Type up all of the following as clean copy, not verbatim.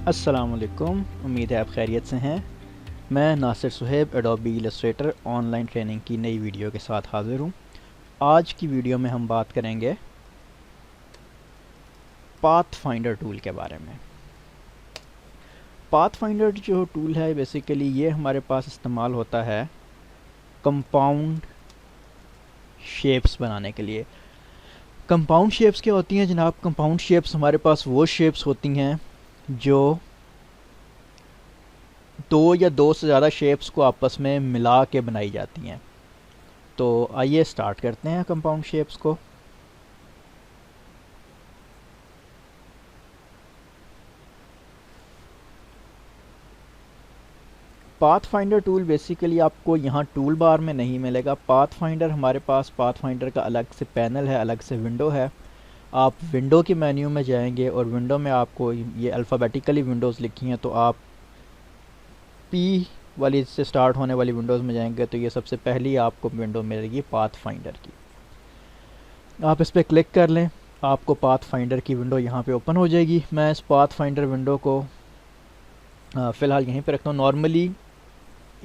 अस्सलामुअलैकुम, उम्मीद है आप खैरियत से हैं। मैं Nasir Suhaib Adobe Illustrator online training की नई वीडियो के साथ हाज़िर हूँ। आज की वीडियो में हम बात करेंगे पाथफाइंडर टूल के बारे में। पाथफाइंडर जो टूल है बेसिकली ये हमारे पास इस्तेमाल होता है कंपाउंड शेप्स बनाने के लिए। कंपाउंड शेप्स क्या होती हैं जनाब? कंपाउंड शेप्स हमारे पास वो शेप्स होती हैं जो दो या दो से ज़्यादा शेप्स को आपस में मिला के बनाई जाती हैं। तो आइए स्टार्ट करते हैं कंपाउंड शेप्स को। पाथफाइंडर टूल बेसिकली आपको यहाँ टूल बार में नहीं मिलेगा। पाथफाइंडर हमारे पास पाथफाइंडर का अलग से पैनल है, अलग से विंडो है। आप विंडो के मेन्यू में जाएंगे और विंडो में आपको ये अल्फ़ाबेटिकली विंडोज़ लिखी हैं, तो आप पी वाली से स्टार्ट होने वाली विंडोज़ में जाएंगे तो ये सबसे पहली आपको विंडो मिलेगी पाथफाइंडर की। आप इस पर क्लिक कर लें, आपको पाथफाइंडर की विंडो यहाँ पे ओपन हो जाएगी। मैं इस पाथफाइंडर विंडो को फ़िलहाल यहीं पे रखता हूँ। नॉर्मली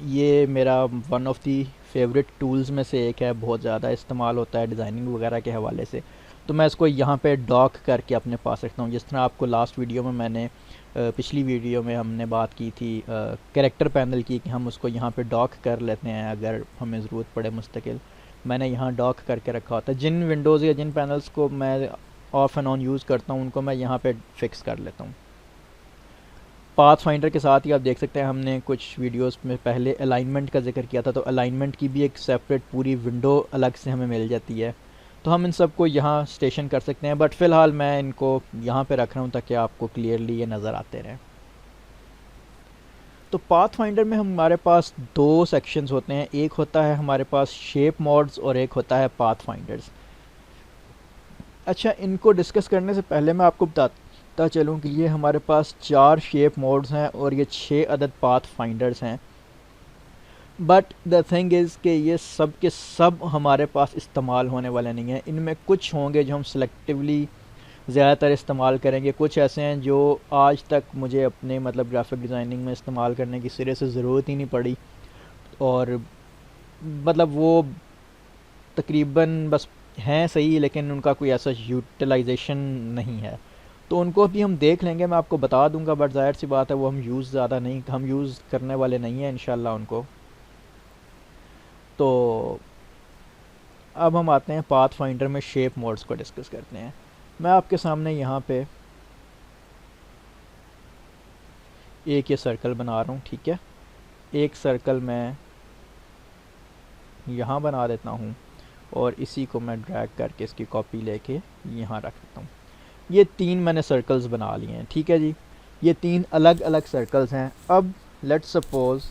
ये मेरा one of the favourite tools में से एक है, बहुत ज़्यादा इस्तेमाल होता है डिज़ाइनिंग वगैरह के हवाले से। तो मैं इसको यहाँ पे डॉक करके अपने पास रखता हूँ। जिस तरह आपको लास्ट वीडियो में मैंने पिछली वीडियो में हमने बात की थी कैरेक्टर पैनल की, कि हम उसको यहाँ पे डॉक कर लेते हैं अगर हमें ज़रूरत पड़े मुस्तकिल। मैंने यहाँ डॉक करके रखा होता है। जिन विंडोज़ या जिन पैनल्स को मैं ऑफ एंड ऑन यूज़ करता हूँ उनको मैं यहाँ पे फ़िक्स कर लेता हूँ। पाथफाइंडर के साथ ही आप देख सकते हैं हमने कुछ वीडियोस में पहले अलाइनमेंट का जिक्र किया था, तो अलाइनमेंट की भी एक सेपरेट पूरी विंडो अलग से हमें मिल जाती है। तो हम इन सब को यहाँ स्टेशन कर सकते हैं, बट फ़िलहाल मैं इनको यहाँ पे रख रहा हूँ ताकि आपको क्लियरली ये नज़र आते रहें। तो पाथफाइंडर में हमारे पास दो सेक्शंस होते हैं, एक होता है हमारे पास शेप मोड्स और एक होता है पाथफाइंडर्स। अच्छा, इनको डिस्कस करने से पहले मैं आपको बताता चलूँ कि ये हमारे पास 4 शेप मोड्स हैं और ये 6 अदद पाथ फाइंडर्स हैं। बट द थिंग इज़ कि ये सब के सब हमारे पास इस्तेमाल होने वाले नहीं हैं। इनमें कुछ होंगे जो हम सेलेक्टिवली ज़्यादातर इस्तेमाल करेंगे, कुछ ऐसे हैं जो आज तक मुझे अपने मतलब ग्राफिक डिज़ाइनिंग में इस्तेमाल करने की सिरे से ज़रूरत ही नहीं पड़ी, और मतलब वो तकरीबन बस हैं सही लेकिन उनका कोई ऐसा यूटिलाइजेशन नहीं है। तो उनको भी हम देख लेंगे, मैं आपको बता दूंगा, बट ज़ाहिर सी बात है वो हम यूज़ करने वाले नहीं हैं इंशाल्लाह उनको। तो अब हम आते हैं पाथ फाइंडर में शेप मोड्स को डिस्कस करते हैं। मैं आपके सामने यहाँ पे एक ये सर्कल बना रहा हूँ, ठीक है। एक सर्कल मैं यहाँ बना देता हूँ और इसी को मैं ड्रैग करके इसकी कॉपी लेके यहाँ रख देता हूँ। ये 3 मैंने सर्कल्स बना लिए हैं, ठीक है जी। ये 3 अलग अलग सर्कल्स हैं। अब लेट्स सपोज़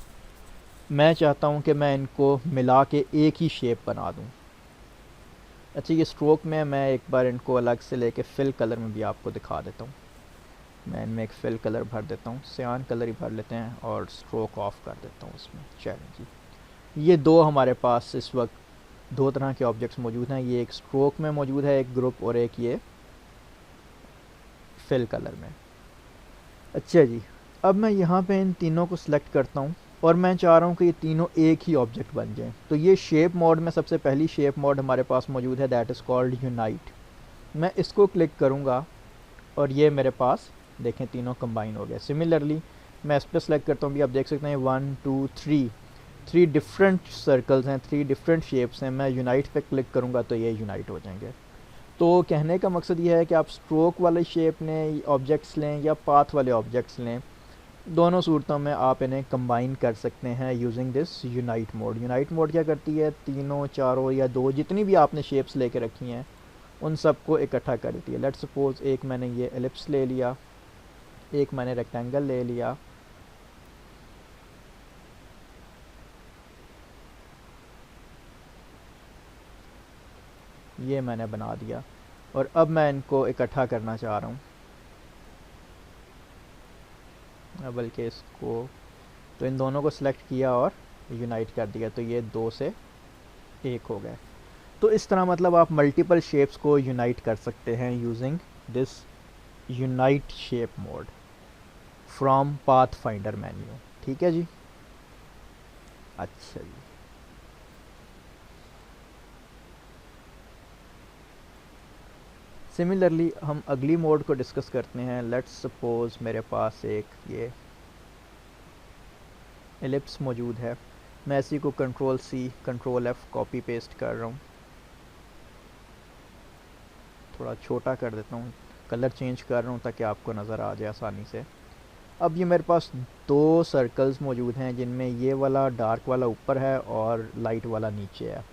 मैं चाहता हूँ कि मैं इनको मिला के एक ही शेप बना दूँ। अच्छा, ये स्ट्रोक में मैं एक बार इनको अलग से लेके फिल कलर में भी आपको दिखा देता हूँ। मैं इनमें एक फिल कलर भर देता हूँ, सियान कलर ही भर लेते हैं और स्ट्रोक ऑफ कर देता हूँ इसमें। चलें जी, ये दो हमारे पास इस वक्त दो तरह के ऑब्जेक्ट्स मौजूद हैं। ये एक स्ट्रोक में मौजूद है एक ग्रुप, और एक ये फिल कलर में। अच्छा जी, अब मैं यहाँ पे इन तीनों को सिलेक्ट करता हूँ और मैं चाह रहा हूँ कि ये तीनों एक ही ऑब्जेक्ट बन जाएं। तो ये शेप मोड में सबसे पहली शेप मोड हमारे पास मौजूद है, दैट इज़ कॉल्ड यूनाइट। मैं इसको क्लिक करूँगा और ये मेरे पास देखें तीनों कंबाइन हो गए। सिमिलरली मैं इस पर सेलेक्ट करता हूँ, भी आप देख सकते हैं 1 2 3 डिफरेंट सर्कल्स हैं, 3 डिफरेंट शेप्स हैं। मैं यूनाइट पे क्लिक करूँगा तो ये यूनाइट हो जाएंगे। तो कहने का मकसद ये है कि आप स्ट्रोक वाले शेप लें ऑब्जेक्ट्स लें या पाथ वाले ऑब्जेक्ट्स लें, दोनों सूरतों में आप इन्हें कंबाइन कर सकते हैं using this unite mode. Unite mode क्या करती है, तीनों चारों या दो जितनी भी आपने शेप्स लेके रखी हैं उन सबको इकट्ठा कर देती है। लेट्स सपोज एक मैंने ये एलिप्स ले लिया, एक मैंने रेक्टेंगल ले लिया, ये मैंने बना दिया, और अब मैं इनको इकट्ठा करना चाह रहा हूँ। बल्कि इसको तो इन दोनों को सिलेक्ट किया और यूनाइट कर दिया, तो ये 2 से 1 हो गए। तो इस तरह मतलब आप मल्टीपल शेप्स को यूनाइट कर सकते हैं using this unite shape mode. From path finder menu. ठीक है जी। अच्छा जी, सिमिलरली हम अगली मोड को डिस्कस करते हैं। लेट्स सपोज मेरे पास एक ये एलिप्स मौजूद है, मैं इसी को control C control F copy paste कर रहा हूँ, थोड़ा छोटा कर देता हूँ, कलर चेंज कर रहा हूँ ताकि आपको नज़र आ जाए आसानी से। अब ये मेरे पास दो सर्कल्स मौजूद हैं जिनमें ये वाला डार्क वाला ऊपर है और लाइट वाला नीचे है।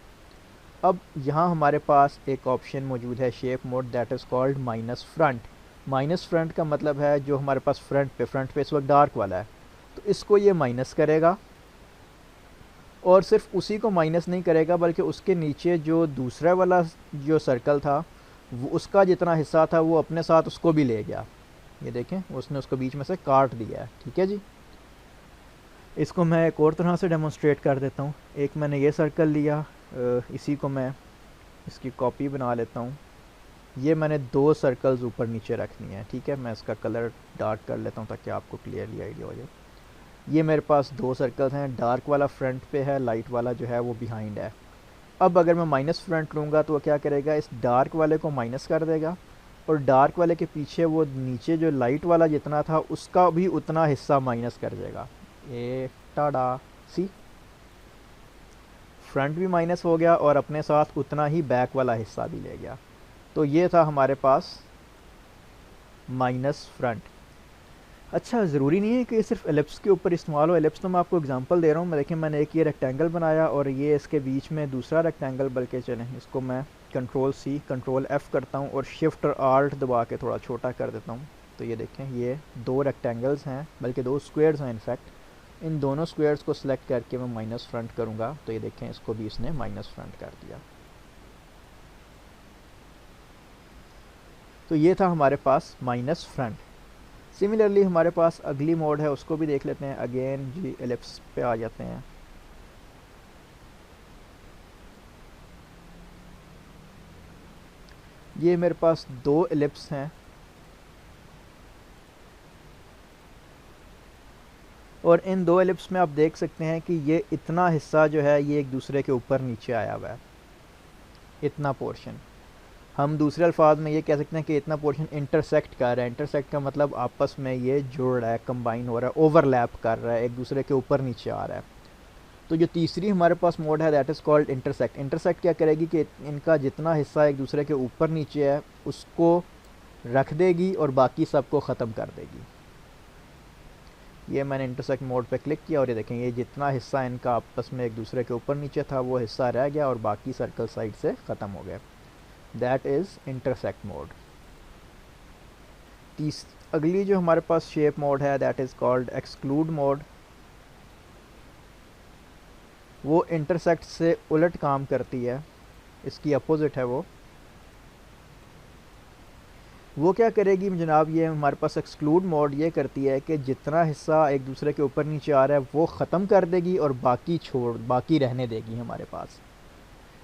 अब यहाँ हमारे पास एक ऑप्शन मौजूद है shape mode that is called minus front. Minus front का मतलब है जो हमारे पास फ्रंट पे इस वक्त डार्क वाला है, तो इसको ये माइनस करेगा, और सिर्फ उसी को माइनस नहीं करेगा बल्कि उसके नीचे जो दूसरा वाला जो सर्कल था वो उसका जितना हिस्सा था वो अपने साथ उसको भी ले गया। ये देखें, उसने उसको बीच में से काट दिया है। ठीक है जी। इसको मैं एक और तरह से डेमोन्स्ट्रेट कर देता हूँ। एक मैंने ये सर्कल लिया, इसी को मैं इसकी कॉपी बना लेता हूँ। ये मैंने दो सर्कल्स ऊपर नीचे रखनी है। ठीक है, मैं इसका कलर डार्क कर लेता हूँ ताकि आपको क्लियरली आइडिया हो जाए। ये मेरे पास दो सर्कल्स हैं, डार्क वाला फ्रंट पे है, लाइट वाला जो है वो बिहाइंड है। अब अगर मैं माइनस फ्रंट लूँगा तो वो क्या करेगा, इस डार्क वाले को माइनस कर देगा, और डार्क वाले के पीछे वो नीचे जो लाइट वाला जितना था उसका भी उतना हिस्सा माइनस कर देगा। ये टाडा, सी फ्रंट भी माइनस हो गया और अपने साथ उतना ही बैक वाला हिस्सा भी ले गया। तो ये था हमारे पास माइनस फ्रंट। अच्छा, ज़रूरी नहीं है कि सिर्फ एलिप्स के ऊपर इस्तेमाल हो। एलिप्स तो मैं आपको एग्जांपल दे रहा हूँ। मैं देखिए, मैंने एक ये रेक्टेंगल बनाया और ये इसके बीच में दूसरा रेक्टेंगल, बल्कि चलें इसको मैं कंट्रोल सी कंट्रोल एफ़ करता हूँ और शिफ्ट और आल्ट दबा के थोड़ा छोटा कर देता हूँ। तो ये देखें, ये दो रेक्टेंगल्स हैं, बल्कि दो स्क्वेयर्स हैं इनफैक्ट। इन दोनों स्क्वेयर्स को सिलेक्ट करके मैं माइनस फ्रंट करूँगा तो ये देखें, इसको भी इसने माइनस फ्रंट कर दिया। तो ये था हमारे पास माइनस फ्रंट। सिमिलरली हमारे पास अगली मोड है, उसको भी देख लेते हैं। अगेन जी एलिप्स पे आ जाते हैं। ये मेरे पास दो एलिप्स हैं और इन दो एलिप्स में आप देख सकते हैं कि ये इतना हिस्सा जो है ये एक दूसरे के ऊपर नीचे आया हुआ है, इतना पोर्शन। हम दूसरे अल्फाज में ये कह सकते हैं कि इतना पोर्शन इंटरसेक्ट कर रहा है। इंटरसेक्ट का मतलब आपस में ये जुड़ रहा है, कंबाइन हो रहा है, ओवरलैप कर रहा है, एक दूसरे के ऊपर नीचे आ रहा है। तो जो तीसरी हमारे पास मोड है that is called intersect. Intersect क्या करेगी कि इनका जितना हिस्सा एक दूसरे के ऊपर नीचे है उसको रख देगी और बाकी सबको ख़त्म कर देगी। ये मैंने इंटरसेक्ट मोड पे क्लिक किया और ये देखें, ये जितना हिस्सा इनका आपस में एक दूसरे के ऊपर नीचे था वो हिस्सा रह गया और बाकी सर्कल साइड से ख़त्म हो गए। That is intersect mode. अगली जो हमारे पास शेप मोड है that is called exclude mode. वो इंटरसेक्ट से उलट काम करती है, इसकी अपोजिट है वो क्या करेगी जनाब, ये हमारे पास एक्सक्लूड मोड ये करती है कि जितना हिस्सा एक दूसरे के ऊपर नीचे आ रहा है वो ख़त्म कर देगी और बाकी रहने देगी हमारे पास।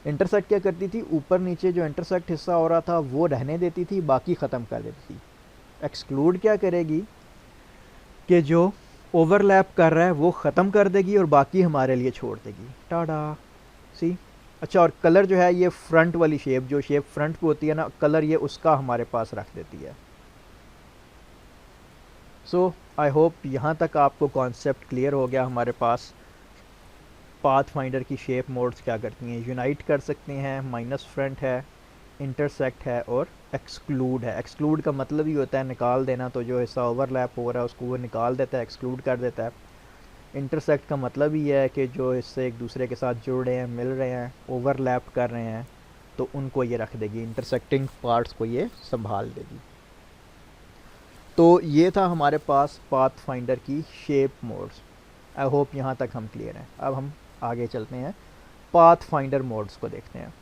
इंटरसेक्ट क्या करती थी, ऊपर नीचे जो इंटरसेक्ट हिस्सा हो रहा था वो रहने देती थी, बाकी ख़त्म कर देती थी। एक्सक्लूड क्या करेगी कि जो ओवरलैप कर रहा है वो ख़त्म कर देगी और बाकी हमारे लिए छोड़ देगी। टाडा, सी। अच्छा, और कलर जो है ये फ्रंट वाली शेप, जो शेप फ्रंट पे होती है ना, कलर ये उसका हमारे पास रख देती है। सो आई होप यहाँ तक आपको कॉन्सेप्ट क्लियर हो गया। हमारे पास पाथ फाइंडर की शेप मोड्स क्या करती हैं, यूनाइट कर सकती हैं, माइनस फ्रंट है, इंटरसेक्ट है और एक्सक्लूड है। एक्सक्लूड का मतलब ही होता है निकाल देना, तो जो हिस्सा ओवरलैप हो रहा है उसको वो निकाल देता है, एक्सक्लूड कर देता है। इंटरसेक्ट का मतलब ही है कि जो हिस्से एक दूसरे के साथ जुड़ रहे हैं, मिल रहे हैं, ओवरलैप कर रहे हैं, तो उनको ये रख देगी, इंटरसेक्टिंग पार्ट्स को ये संभाल देगी। तो ये था हमारे पास पाथ फाइंडर की शेप मोड्स। आई होप यहाँ तक हम क्लियर हैं। अब हम आगे चलते हैं, पाथ फाइंडर मोड्स को देखते हैं।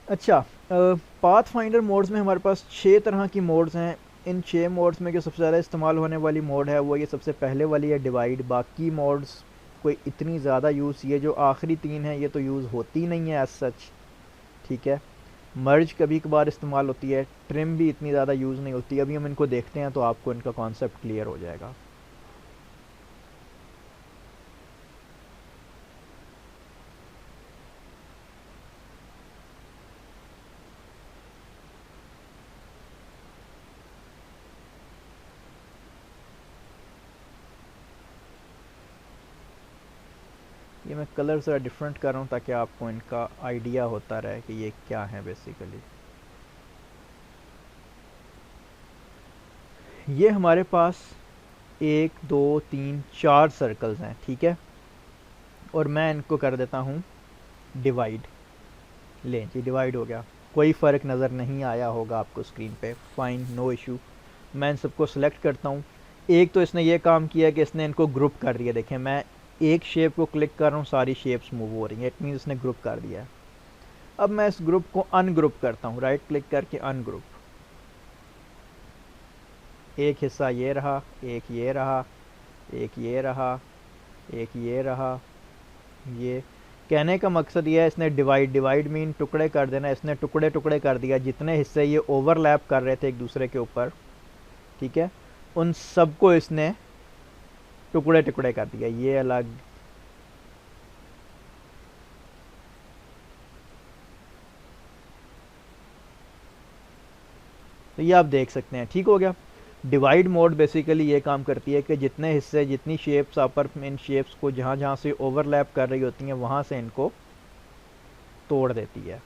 अच्छा, पाथ फाइंडर मोड्स में हमारे पास 6 तरह की मोड्स हैं। इन 6 मोड्स में जो सबसे ज़्यादा इस्तेमाल होने वाली मोड है वो ये सबसे पहले वाली है, डिवाइड। बाकी मोड्स कोई इतनी ज़्यादा यूज़, ये जो आखिरी 3 हैं ये तो यूज़ होती नहीं है एज सच। ठीक है, मर्ज कभी कभार इस्तेमाल होती है, ट्रिम भी इतनी ज़्यादा यूज़ नहीं होती। अभी हम इनको देखते हैं तो आपको इनका कॉन्सेप्ट क्लियर हो जाएगा। ये मैं कलर ज़रा डिफरेंट कर रहा हूँ ताकि आपको इनका आइडिया होता रहे कि ये क्या है बेसिकली। ये हमारे पास 1 2 3 4 सर्कल्स हैं, ठीक है, और मैं इनको कर देता हूँ डिवाइड। लें जी, डिवाइड हो गया। कोई फ़र्क नज़र नहीं आया होगा आपको स्क्रीन पे, फाइन, नो इशू। मैं इन सबको सिलेक्ट करता हूँ। एक तो इसने ये काम किया कि इसने इनको ग्रुप कर दिया। देखें, मैं एक शेप को क्लिक कर रहा हूँ, सारी शेप्स मूव हो रही हैं, इट मीन्स इसने ग्रुप कर दिया है। अब मैं इस ग्रुप को अनग्रुप करता हूँ, राइट क्लिक करके अनग्रुप। एक हिस्सा ये रहा, एक ये रहा, एक ये रहा, एक ये रहा। ये कहने का मकसद ये है, इसने डिवाइड मीन टुकड़े कर देना, इसने टुकड़े टुकड़े कर दिया। जितने हिस्से ये ओवरलैप कर रहे थे एक दूसरे के ऊपर, ठीक है, उन सबको इसने टुकड़े टुकड़े कर दिया। ये अलग, तो ये आप देख सकते हैं, ठीक हो गया। डिवाइड मोड बेसिकली ये काम करती है कि जितने हिस्से, जितनी शेप्स पर इन शेप्स को जहाँ जहाँ से ओवरलैप कर रही होती हैं वहाँ से इनको तोड़ देती है।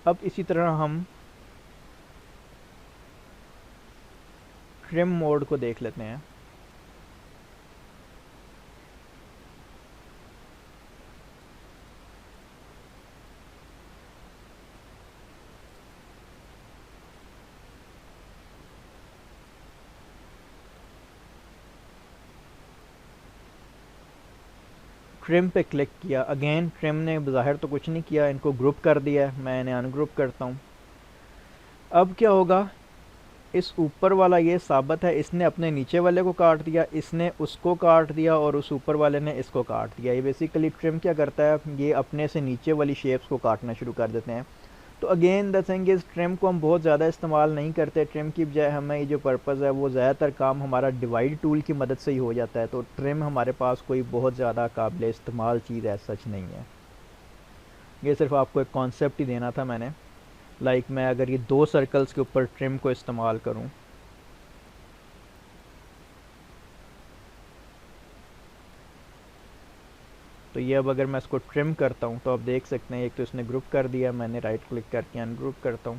अब इसी तरह हम ट्रिम मोड को देख लेते हैं। ट्रिम पे क्लिक किया, अगेन ट्रिम ने बाहर तो कुछ नहीं किया, इनको ग्रुप कर दिया है। मैं इन्हें अनग्रुप करता हूँ। अब क्या होगा, इस ऊपर वाला ये साबित है, इसने अपने नीचे वाले को काट दिया, इसने उसको काट दिया और उस ऊपर वाले ने इसको काट दिया। ये बेसिकली ट्रिम क्या करता है, ये अपने से नीचे वाली शेप्स को काटना शुरू कर देते हैं। तो again the thing is, trim को हम बहुत ज़्यादा इस्तेमाल नहीं करते। ट्रिम की बजाय हमें ये जो पर्पज़ है वो ज़्यादातर काम हमारा डिवाइड टूल की मदद से ही हो जाता है। तो ट्रिम हमारे पास कोई बहुत ज़्यादा काबिल इस्तेमाल चीज़ ऐसा सच नहीं है। ये सिर्फ आपको एक कॉन्सेप्ट ही देना था मैंने। लाइक मैं अगर ये 2 सर्कल्स के ऊपर ट्रिम को इस्तेमाल करूं, तो ये अब अगर मैं इसको ट्रिम करता हूं तो आप देख सकते हैं, एक तो इसने ग्रुप कर दिया, मैंने राइट क्लिक करके अनग्रुप करता हूं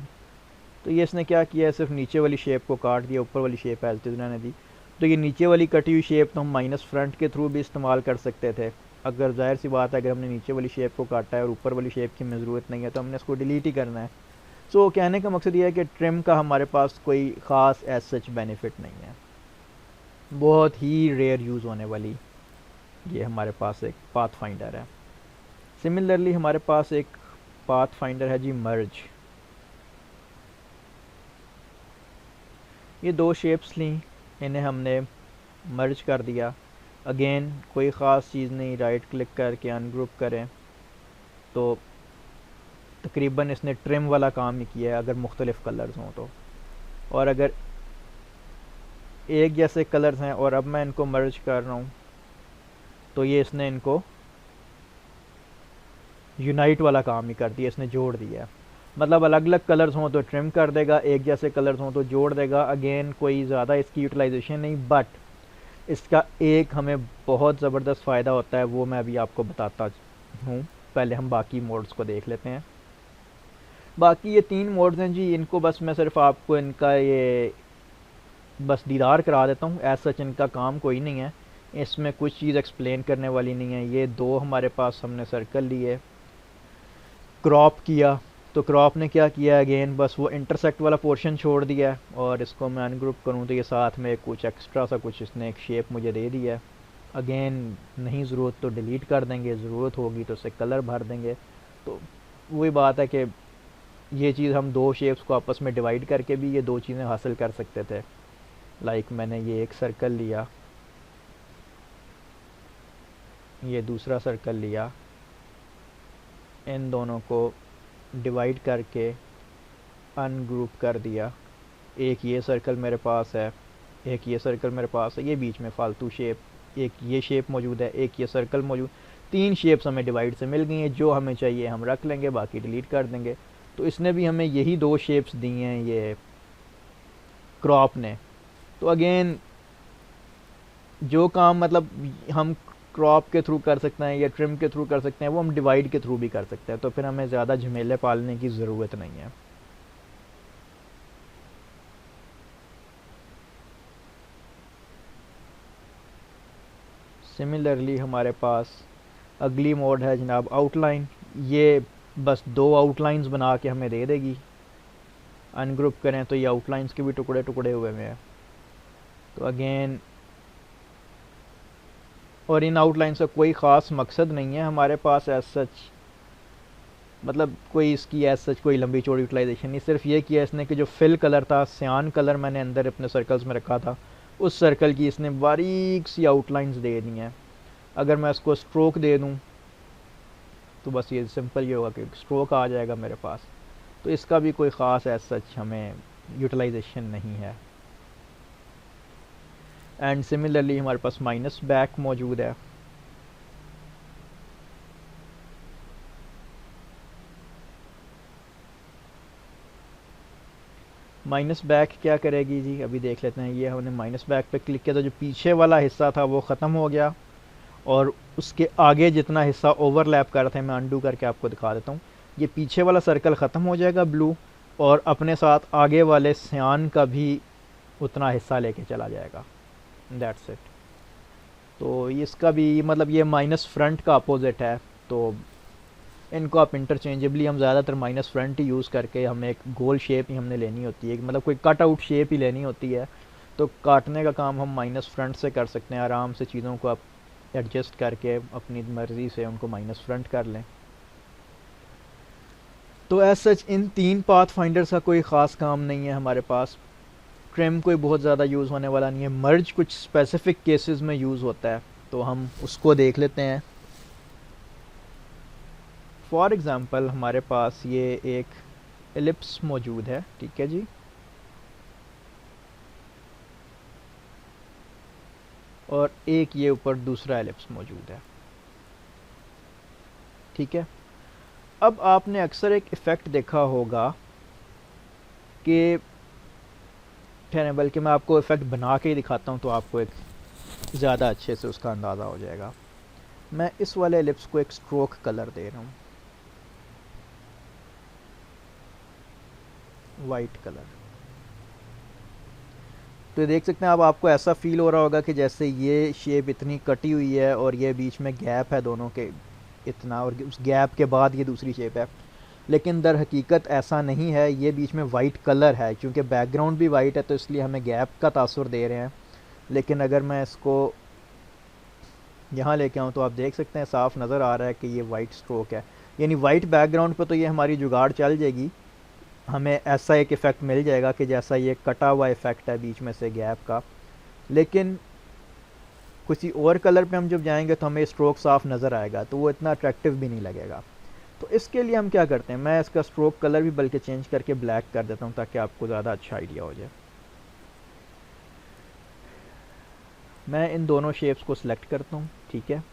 तो ये इसने क्या किया है, सिर्फ नीचे वाली शेप को काट दिया, ऊपर वाली शेप एज इट इज़ रहने दी। तो ये नीचे वाली कटी हुई शेप तो हम माइनस फ्रंट के थ्रू भी इस्तेमाल कर सकते थे। अगर जाहिर सी बात है, अगर हमने नीचे वाली शेप को काटा है और ऊपर वाली शेप की हमें ज़रूरत नहीं है तो हमने इसको डिलीट ही करना है। सो कहने का मकसद ये है कि ट्रिम का हमारे पास कोई ख़ास एज सच बेनिफिट नहीं है, बहुत ही रेयर यूज़ होने वाली ये हमारे पास एक पाथ फाइंडर है। सिमिलरली हमारे पास एक पाथ फाइंडर है जी मर्ज। ये 2 शेप्स ली, इन्हें हमने मर्ज कर दिया। अगेन कोई ख़ास चीज़ नहीं, राइट क्लिक करके अनग्रुप करें तो तकरीबन इसने ट्रिम वाला काम ही किया है अगर मुख्तलिफ़ कलर्स हों तो। और अगर एक जैसे कलर्स हैं और अब मैं इनको मर्ज कर रहा हूँ तो ये इसने इनको यूनाइट वाला काम ही कर दिया, इसने जोड़ दिया। मतलब अलग अलग कलर्स हों तो ट्रिम कर देगा, एक जैसे कलर्स हों तो जोड़ देगा। अगेन कोई ज़्यादा इसकी यूटिलाइजेशन नहीं, बट इसका एक हमें बहुत ज़बरदस्त फ़ायदा होता है, वो मैं अभी आपको बताता हूँ। पहले हम बाकी मोड्स को देख लेते हैं। बाकी ये 3 मोड्स हैं जी, इनको बस मैं सिर्फ आपको इनका ये बस दीदार करा देता हूँ। एज सच इनका काम कोई नहीं है, इसमें कुछ चीज़ एक्सप्लेन करने वाली नहीं है। ये 2 हमारे पास हमने सर्कल लिए, क्रॉप किया, तो क्रॉप ने क्या किया, अगेन बस वो इंटरसेक्ट वाला पोर्शन छोड़ दिया है। और इसको मैं अनग्रुप करूँ तो ये साथ में कुछ एक्स्ट्रा सा कुछ इसने एक शेप मुझे दे दिया है। अगेन नहीं ज़रूरत तो डिलीट कर देंगे, ज़रूरत होगी तो उससे कलर भर देंगे। तो वही बात है कि ये चीज़ हम 2 शेप्स को आपस में डिवाइड करके भी ये 2 चीज़ें हासिल कर सकते थे। लाइक मैंने ये एक सर्कल लिया, ये दूसरा सर्कल लिया, इन दोनों को डिवाइड करके अनग्रुप कर दिया। एक ये सर्कल मेरे पास है, एक ये सर्कल मेरे पास है, ये बीच में फालतू शेप, एक ये शेप मौजूद है, एक ये सर्कल मौजूद। 3 शेप्स हमें डिवाइड से मिल गई हैं, जो हमें चाहिए हम रख लेंगे, बाकी डिलीट कर देंगे। तो इसने भी हमें यही 2 शेप्स दी हैं ये क्रॉप ने। तो अगेन जो काम मतलब हम क्रॉप के थ्रू कर सकते हैं या ट्रिम के थ्रू कर सकते हैं, वो हम डिवाइड के थ्रू भी कर सकते हैं। तो फिर हमें ज़्यादा झमेले पालने की ज़रूरत नहीं है। सिमिलरली हमारे पास अगली मोड है जनाब आउटलाइन। ये बस 2 आउटलाइंस बना के हमें दे देगी। अनग्रुप करें तो ये आउटलाइंस के भी टुकड़े टुकड़े हुए हैं। तो अगेन, और इन आउटलाइंस का कोई ख़ास मकसद नहीं है हमारे पास एज सच, मतलब कोई इसकी एज सच कोई लंबी चौड़ी यूटिलाइजेशन नहीं। सिर्फ ये किया इसने कि जो फिल कलर था, सियान कलर मैंने अंदर अपने सर्कल्स में रखा था, उस सर्कल की इसने बारीक सी आउटलाइंस दे दी हैं। अगर मैं इसको स्ट्रोक दे दूं तो बस ये सिंपल ये होगा कि स्ट्रोक आ जाएगा मेरे पास। तो इसका भी कोई ख़ास एज सच हमें यूटिलाइजेशन नहीं है। एंड सिमिलरली हमारे पास माइनस बैक मौजूद है। माइनस बैक क्या करेगी जी, अभी देख लेते हैं। ये हमने माइनस बैक पे क्लिक किया तो जो पीछे वाला हिस्सा था वो ख़त्म हो गया, और उसके आगे जितना हिस्सा ओवरलैप कर रहे थे, मैं अंडू करके आपको दिखा देता हूँ। ये पीछे वाला सर्कल ख़त्म हो जाएगा ब्लू, और अपने साथ आगे वाले सियान का भी उतना हिस्सा लेके चला जाएगा। That's it. तो इसका भी मतलब ये माइनस फ्रंट का अपोजिट है। तो इनको आप इंटरचेंजेबली, हम ज़्यादातर माइनस फ्रंट ही यूज़ करके, हमें एक गोल शेप ही हमने लेनी होती है, मतलब कोई कट आउट शेप ही लेनी होती है। तो काटने का काम हम माइनस फ्रंट से कर सकते हैं। आराम से चीज़ों को आप एडजस्ट करके अपनी मर्ज़ी से उनको माइनस फ्रंट कर लें। तो एज सच इन 3 पाथ फाइंडर्स का कोई ख़ास काम नहीं है हमारे पास। ट्रिम कोई बहुत ज़्यादा यूज़ होने वाला नहीं है। मर्ज कुछ स्पेसिफिक केसेस में यूज़ होता है, तो हम उसको देख लेते हैं। फॉर एग्ज़ाम्पल हमारे पास ये एक एलिप्स मौजूद है, ठीक है जी। और एक ये ऊपर दूसरा एलिप्स मौजूद है, ठीक है। अब आपने अक्सर एक इफ़ेक्ट देखा होगा कि ठहरें, बल्कि मैं आपको इफ़ेक्ट बना के ही दिखाता हूँ तो आपको एक ज़्यादा अच्छे से उसका अंदाज़ा हो जाएगा। मैं इस वाले एलिप्स को एक स्ट्रोक कलर दे रहा हूँ, वाइट कलर। तो ये देख सकते हैं आप, आपको ऐसा फील हो रहा होगा कि जैसे ये शेप इतनी कटी हुई है और ये बीच में गैप है दोनों के इतना, और उस गैप के बाद ये दूसरी शेप है। लेकिन दर हकीकत ऐसा नहीं है, ये बीच में वाइट कलर है, क्योंकि बैकग्राउंड भी वाइट है तो इसलिए हमें गैप का तासुर दे रहे हैं। लेकिन अगर मैं इसको यहाँ लेके आऊँ तो आप देख सकते हैं साफ नज़र आ रहा है कि ये वाइट स्ट्रोक है। यानी वाइट बैकग्राउंड पर तो ये हमारी जुगाड़ चल जाएगी, हमें ऐसा एक इफ़ेक्ट मिल जाएगा कि जैसा ये कटा हुआ इफ़ेक्ट है बीच में से गैप का। लेकिन किसी और कलर पे हम जब जाएंगे तो हमें स्ट्रोक साफ नज़र आएगा, तो वो इतना अट्रैक्टिव भी नहीं लगेगा। तो इसके लिए हम क्या करते हैं, मैं इसका स्ट्रोक कलर भी बल्कि चेंज करके ब्लैक कर देता हूँ ताकि आपको ज़्यादा अच्छा आइडिया हो जाए। मैं इन दोनों शेप्स को सिलेक्ट करता हूँ, ठीक है।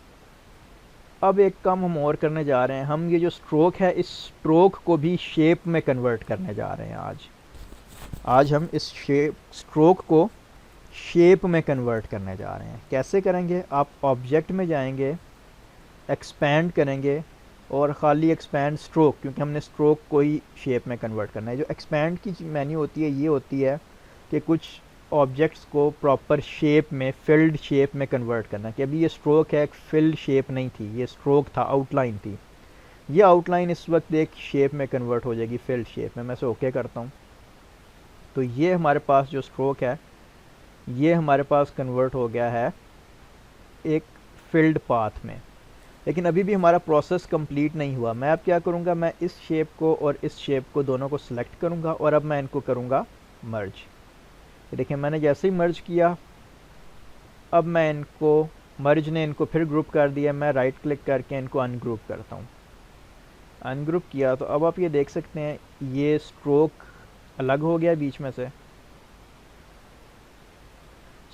अब एक काम हम और करने जा रहे हैं, हम ये जो स्ट्रोक है इस स्ट्रोक को भी शेप में कन्वर्ट करने जा रहे हैं। आज हम इस स्ट्रोक को शेप में कन्वर्ट करने जा रहे हैं। कैसे करेंगे, आप ऑब्जेक्ट में जाएंगे, एक्सपैंड करेंगे, और ख़ाली एक्सपैंड स्ट्रोक, क्योंकि हमने स्ट्रोक को ही शेप में कन्वर्ट करना है। जो एक्सपैंड की मेन्यू होती है ये होती है कि कुछ ऑब्जेक्ट्स को प्रॉपर शेप में, फिल्ड शेप में कन्वर्ट करना। कि अभी ये स्ट्रोक है, एक फिल्ड शेप नहीं थी, ये स्ट्रोक था, आउटलाइन थी। ये आउटलाइन इस वक्त एक शेप में कन्वर्ट हो जाएगी, फिल्ड शेप में। मैं इसे ओके करता हूँ तो ये हमारे पास जो स्ट्रोक है ये हमारे पास कन्वर्ट हो गया है एक फिल्ड पाथ में। लेकिन अभी भी हमारा प्रोसेस कंप्लीट नहीं हुआ। मैं अब क्या करूँगा, मैं इस शेप को और इस शेप को दोनों को सिलेक्ट करूँगा और अब मैं इनको करूँगा मर्ज। देखिए मैंने जैसे ही मर्ज किया, अब मैं इनको मर्ज ने इनको फिर ग्रुप कर दिया। मैं राइट क्लिक करके इनको अनग्रुप करता हूँ। अनग्रुप किया तो अब आप ये देख सकते हैं ये स्ट्रोक अलग हो गया बीच में से,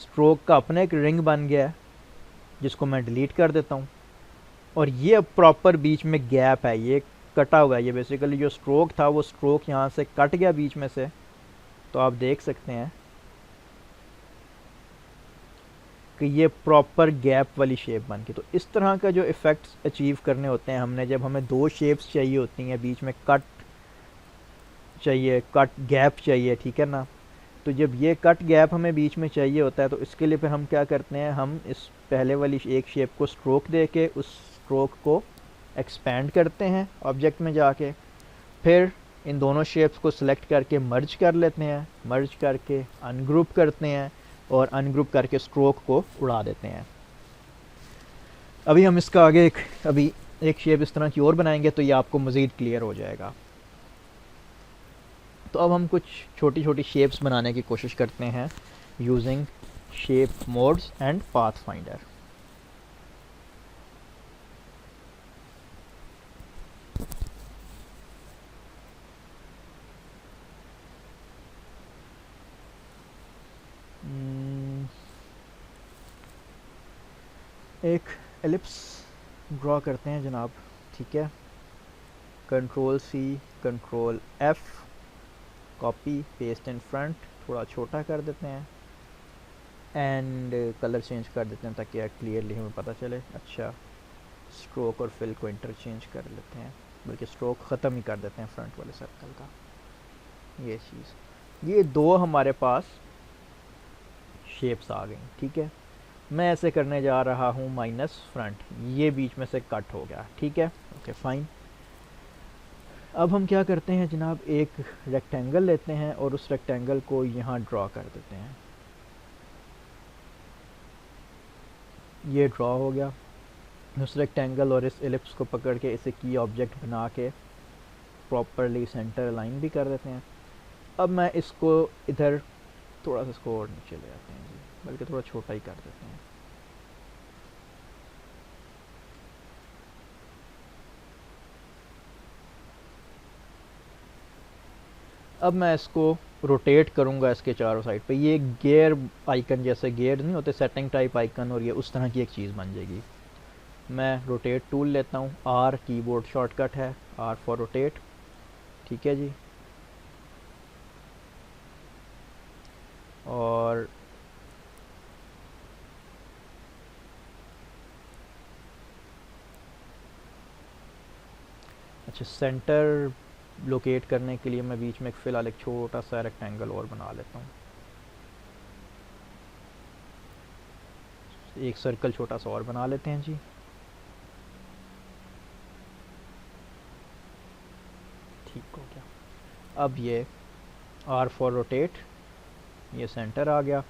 स्ट्रोक का अपना एक रिंग बन गया है जिसको मैं डिलीट कर देता हूँ। और ये अब प्रॉपर बीच में गैप है, ये कटा हुआ है। ये बेसिकली जो स्ट्रोक था वो स्ट्रोक यहाँ से कट गया बीच में से, तो आप देख सकते हैं कि ये प्रॉपर गैप वाली शेप बन के। तो इस तरह का जो इफ़ेक्ट्स अचीव करने होते हैं हमने, जब हमें दो शेप्स चाहिए होती हैं, बीच में कट चाहिए, कट गैप चाहिए, ठीक है ना। तो जब ये कट गैप हमें बीच में चाहिए होता है तो इसके लिए फिर हम क्या करते हैं, हम इस पहले वाली एक शेप को स्ट्रोक दे के उस स्ट्रोक को एक्सपेंड करते हैं ऑब्जेक्ट में जाके, फिर इन दोनों शेप्स को सिलेक्ट करके मर्ज कर लेते हैं, मर्ज करके अनग्रुप करते हैं और अनग्रुप करके स्ट्रोक को उड़ा देते हैं। अभी हम इसका आगे अभी एक शेप इस तरह की और बनाएंगे तो ये आपको मज़ीद क्लियर हो जाएगा। तो अब हम कुछ छोटी छोटी शेप्स बनाने की कोशिश करते हैं using shape modes and Pathfinder. एक एलिप्स ड्रॉ करते हैं जनाब, ठीक है। Control C, control F, copy paste in front, थोड़ा छोटा कर देते हैं एंड कलर चेंज कर देते हैं ताकि क्लियरली हमें पता चले। अच्छा, स्ट्रोक और फिल को इंटरचेंज कर लेते हैं, बल्कि स्ट्रोक ख़त्म ही कर देते हैं फ्रंट वाले सर्कल का। ये चीज़, ये दो हमारे पास शेप्स आ गई, ठीक है। मैं ऐसे करने जा रहा हूँ माइनस फ्रंट, ये बीच में से कट हो गया, ठीक है, ओके फाइन। अब हम क्या करते हैं जनाब, एक रेक्टेंगल लेते हैं और उस रेक्टेंगल को यहाँ ड्रॉ कर देते हैं। ये ड्रॉ हो गया। उस रेक्टेंगल और इस एलिप्स को पकड़ के इसे की ऑब्जेक्ट बना के प्रॉपरली सेंटर लाइन भी कर देते हैं। अब मैं इसको इधर थोड़ा सा इसको और नीचे ले आते हैं जी, बल्कि थोड़ा छोटा ही कर देते हैं। अब मैं इसको रोटेट करूंगा इसके चारों साइड पे। ये गियर आइकन, जैसे गियर नहीं होते सेटिंग टाइप आइकन, और ये उस तरह की एक चीज़ बन जाएगी। मैं रोटेट टूल लेता हूँ, आर कीबोर्ड शॉर्टकट है, आर फॉर रोटेट, ठीक है जी। और अच्छा, सेंटर लोकेट करने के लिए मैं बीच में फ़िलहाल एक छोटा सा रेक्टेंगल और बना लेता हूँ। एक सर्कल छोटा सा और बना लेते हैं जी। ठीक हो गया। अब ये आर फॉर रोटेट, ये सेंटर आ गया।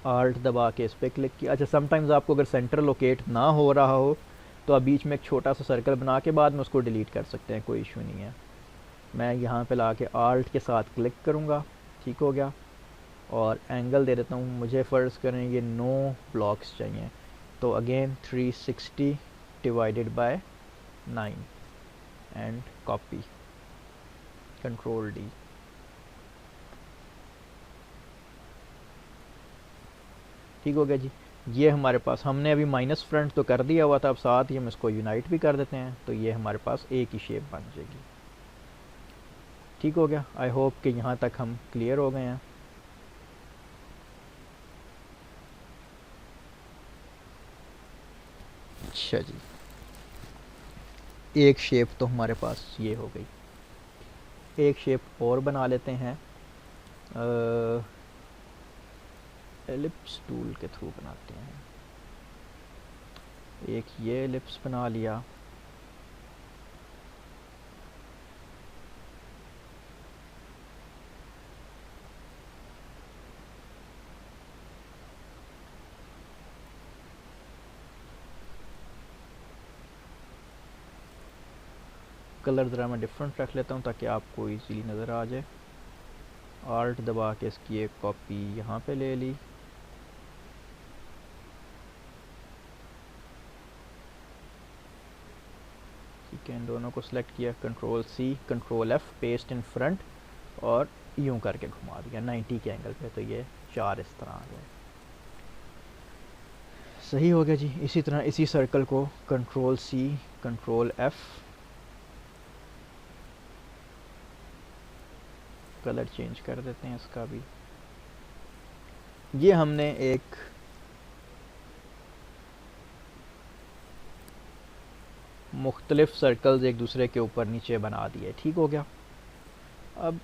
आल्ट दबा के इस पर क्लिक किया। अच्छा, समटाइम्स आपको अगर सेंटर लोकेट ना हो रहा हो तो आप बीच में एक छोटा सा सर्कल बना के बाद में उसको डिलीट कर सकते हैं, कोई इशू नहीं है। मैं यहाँ पे ला के आल्ट के साथ क्लिक करूँगा, ठीक हो गया। और एंगल दे देता हूँ, मुझे फ़र्ज़ करें ये 9 ब्लॉक्स चाहिए, तो again 360 divided by 9 and copy, control D. ठीक हो गया जी। ये हमारे पास, हमने अभी माइनस फ्रंट तो कर दिया हुआ था, अब साथ ही हम इसको यूनाइट भी कर देते हैं, तो ये हमारे पास एक ही शेप बन जाएगी। ठीक हो गया। आई होप कि यहाँ तक हम क्लियर हो गए हैं। अच्छा जी, एक शेप तो हमारे पास ये हो गई। एक शेप और बना लेते हैं, एलिप्स टूल के थ्रू बनाते हैं। एक ये एलिप्स बना लिया, कलर ज़रा मैं डिफरेंट रख लेता हूँ ताकि आपको इजीली नज़र आ जाए। आल्ट दबा के इसकी एक कॉपी यहाँ पे ले ली, ठीक है, इन दोनों को सिलेक्ट किया, control C control F, paste in front और यूं करके घुमा दिया 90 के एंगल पे, तो ये 4 इस तरह आ गए। सही हो गया जी। इसी तरह इसी सर्कल को control C control F, colour change कर देते हैं इसका भी। ये हमने एक मुख्तलिफ सर्कल्स एक दूसरे के ऊपर नीचे बना दिए, ठीक हो गया। अब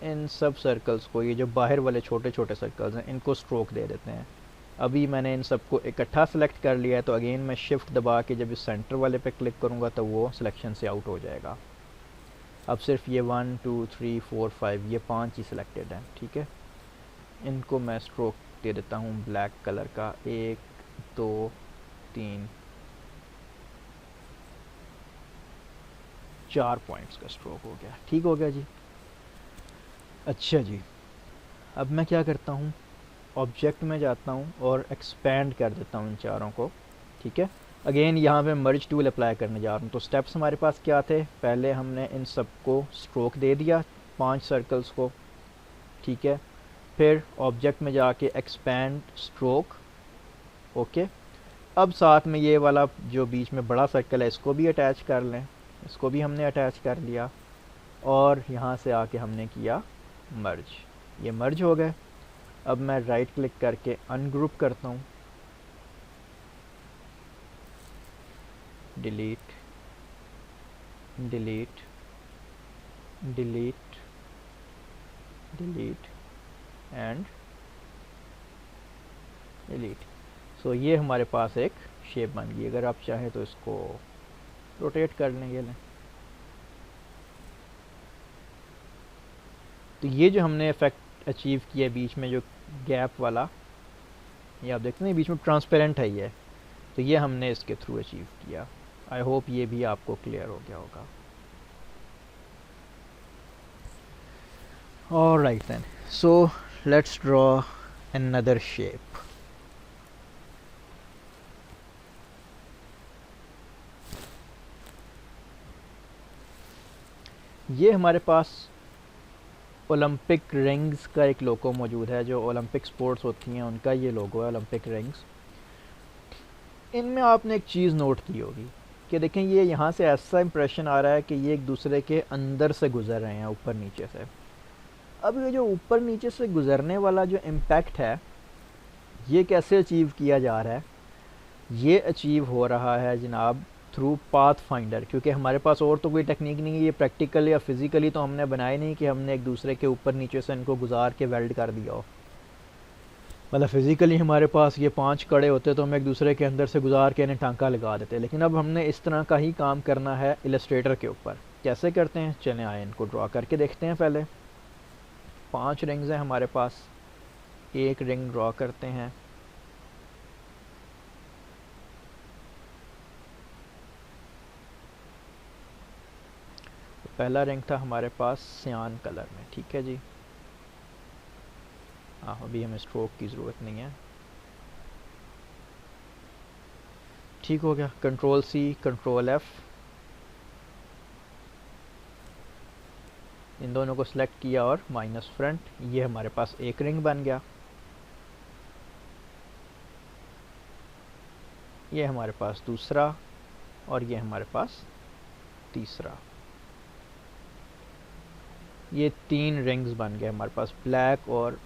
इन सब सर्कल्स को, ये जो बाहर वाले छोटे छोटे सर्कल्स हैं, इनको स्ट्रोक दे देते हैं। अभी मैंने इन सबको इकट्ठा सेलेक्ट कर लिया है, तो अगेन मैं शिफ्ट दबा के जब इस सेंटर वाले पे क्लिक करूँगा तो वो सिलेक्शन से आउट हो जाएगा। अब सिर्फ ये 1 2 3 4 5 ये 5 ही सिलेक्टेड हैं, ठीक है। इनको मैं स्ट्रोक दे देता हूँ ब्लैक कलर का, 1 2 3 4 पॉइंट्स का स्ट्रोक हो गया, ठीक हो गया जी। अच्छा जी, अब मैं क्या करता हूँ, ऑब्जेक्ट में जाता हूँ और एक्सपेंड कर देता हूँ इन चारों को, ठीक है। अगेन यहाँ पे मर्ज टूल अप्लाई करने जा रहा हूँ। तो स्टेप्स हमारे पास क्या थे, पहले हमने इन सबको स्ट्रोक दे दिया 5 सर्कल्स को, ठीक है। फिर ऑब्जेक्ट में जाके एक्सपेंड स्ट्रोक, ओके। अब साथ में ये वाला जो बीच में बड़ा सर्कल है इसको भी अटैच कर लें, इसको भी हमने अटैच कर लिया और यहाँ से आके हमने किया मर्ज, ये मर्ज हो गए। अब मैं राइट क्लिक करके अनग्रुप करता हूँ, delete delete delete delete and delete. So ये हमारे पास एक शेप बन गई। अगर आप चाहें तो इसको रोटेट कर लेंगे लें। तो ये जो हमने इफेक्ट अचीव किया बीच में जो गैप वाला, ये आप देखते हैं बीच में ट्रांसपेरेंट है ये, तो ये हमने इसके थ्रू अचीव किया। आई होप ये भी आपको क्लियर हो गया होगा। Alright then, so let's draw another shape. ये हमारे पास ओलंपिक रिंग्स का एक लोगो मौजूद है, जो ओलंपिक स्पोर्ट्स होती हैं उनका ये लोगो है, ओलंपिक रिंग्स। इनमें आपने एक चीज़ नोट की होगी कि देखें ये यहाँ से ऐसा इंप्रेशन आ रहा है कि ये एक दूसरे के अंदर से गुजर रहे हैं, ऊपर नीचे से। अब ये जो ऊपर नीचे से गुजरने वाला जो इम्पैक्ट है, ये कैसे अचीव किया जा रहा है? ये अचीव हो रहा है जनाब थ्रू पाथ फाइंडर, क्योंकि हमारे पास और तो कोई टेक्निक नहीं है। ये प्रैक्टिकल या फिज़िकली तो हमने बनाए नहीं कि हमने एक दूसरे के ऊपर नीचे से इनको गुजार के वेल्ड कर दिया हो। मतलब फ़िज़िकली हमारे पास ये 5 कड़े होते तो हम एक दूसरे के अंदर से गुजार के इन्हें टांका लगा देते, लेकिन अब हमने इस तरह का ही काम करना है इलस्ट्रेटर के ऊपर। कैसे करते हैं, चलें आए इनको ड्रा करके देखते हैं। पहले 5 रिंग्स हैं हमारे पास, एक रिंग ड्रा करते हैं। पहला रिंग था हमारे पास सियान कलर में, ठीक है जी। हाँ, अभी हमें स्ट्रोक की ज़रूरत नहीं है, ठीक हो गया। कंट्रोल सी कंट्रोल एफ, इन दोनों को सिलेक्ट किया और माइनस फ्रंट, ये हमारे पास एक रिंग बन गया। ये हमारे पास दूसरा और ये हमारे पास तीसरा, ये 3 रिंग्स बन गए हमारे पास, ब्लैक और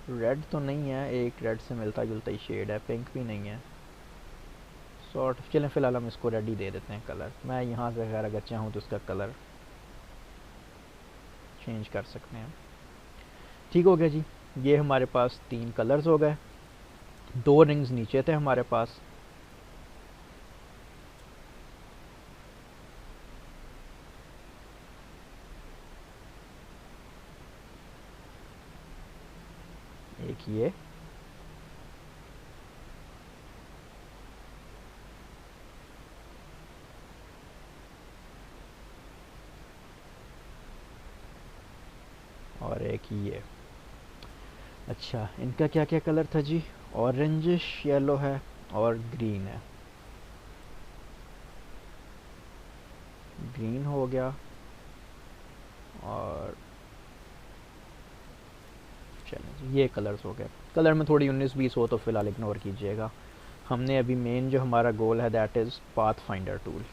रेड तो नहीं है, एक रेड से मिलता जुलता ही शेड है, पिंक भी नहीं है सॉर्ट। चलें फ़िलहाल हम इसको रेड ही दे देते हैं कलर। मैं यहाँ से खैर अगर चाहूँ तो इसका कलर चेंज कर सकते हैं, ठीक हो गया जी। ये हमारे पास 3 कलर्स हो गए। 2 रिंग्स नीचे थे हमारे पास, एक ये और एक ये। अच्छा, इनका क्या क्या कलर था जी? ऑरेंजिश येलो है और ग्रीन है। ग्रीन हो गया और चलें जी, ये कलर्स हो गए। कलर में थोड़ी 19-20 हो तो फ़िलहाल इग्नोर कीजिएगा। हमने अभी मेन जो हमारा गोल है that is path finder tool.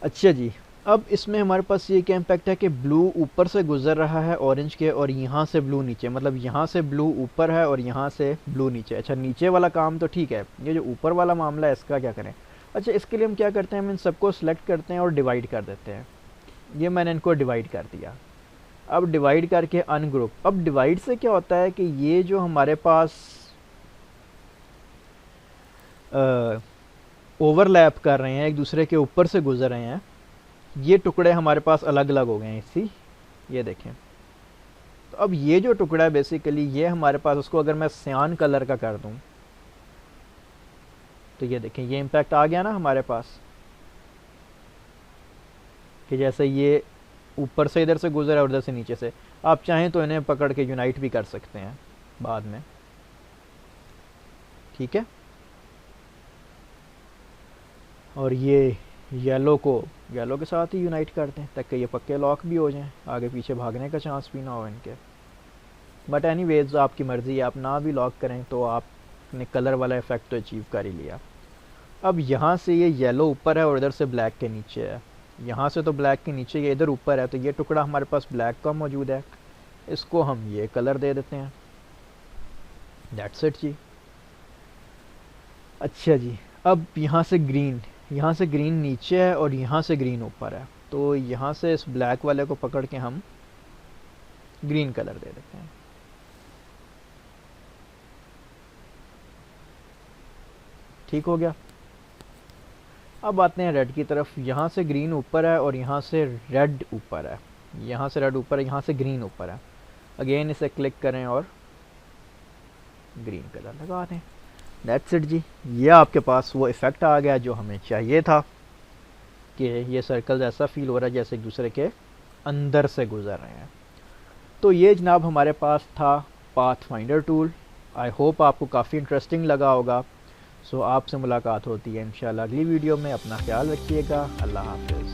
अच्छा जी, अब इसमें हमारे पास ये क्या इम्पैक्ट है कि ब्लू ऊपर से गुजर रहा है ऑरेंज के, और यहाँ से ब्लू नीचे, मतलब यहाँ से ब्लू ऊपर है और यहाँ से ब्लू नीचे। अच्छा, नीचे वाला काम तो ठीक है, ये जो ऊपर वाला मामला है इसका क्या करें? अच्छा, इसके लिए हम क्या करते हैं, हम इन सबको सिलेक्ट करते हैं और डिवाइड कर देते हैं। ये मैंने इनको डिवाइड कर दिया। अब डिवाइड करके अनग्रुप। अब डिवाइड से क्या होता है कि ये जो हमारे पास ओवरलैप कर रहे हैं, एक दूसरे के ऊपर से गुजर रहे हैं, ये टुकड़े हमारे पास अलग अलग हो गए हैं। इसी ये देखें, तो अब ये जो टुकड़ा है बेसिकली ये हमारे पास, उसको अगर मैं सियान कलर का कर दूं तो ये देखें, ये इम्पैक्ट आ गया ना हमारे पास, कि जैसे ये ऊपर से इधर से गुजरा और इधर से नीचे से। आप चाहें तो इन्हें पकड़ के यूनाइट भी कर सकते हैं बाद में, ठीक है। और ये येलो को येलो के साथ ही यूनाइट करते हैं ताकि ये पक्के लॉक भी हो जाएं, आगे पीछे भागने का चांस भी ना हो इनके। बट एनीवेज आपकी मर्ज़ी है, आप ना भी लॉक करें तो आपने कलर वाला इफेक्ट तो अचीव कर ही लिया। अब यहाँ से ये येलो ऊपर है और इधर से ब्लैक के नीचे है। यहाँ से तो ब्लैक के नीचे, ये इधर ऊपर है, तो ये टुकड़ा हमारे पास ब्लैक का मौजूद है। इसको हम ये कलर दे देते हैं, दैट्स इट जी। अच्छा जी, अब यहाँ से ग्रीन नीचे है और यहाँ से ग्रीन ऊपर है, तो यहाँ से इस ब्लैक वाले को पकड़ के हम ग्रीन कलर दे देते हैं। ठीक हो गया। अब आते हैं रेड की तरफ। यहाँ से ग्रीन ऊपर है और यहाँ से रेड ऊपर है, यहाँ से रेड ऊपर है, यहाँ से ग्रीन ऊपर है। अगेन इसे क्लिक करें और ग्रीन कलर लगा दें, दैट्स इट जी। ये आपके पास वो इफ़ेक्ट आ गया जो हमें चाहिए था, कि ये सर्कल्स ऐसा फील हो रहा है जैसे एक दूसरे के अंदर से गुजर रहे हैं। तो ये जनाब हमारे पास था path finder tool. I hope आपको काफ़ी इंटरेस्टिंग लगा होगा। सो आपसे मुलाकात होती है इंशाल्लाह अगली वीडियो में। अपना ख्याल रखिएगा। अल्लाह हाफ़िज़।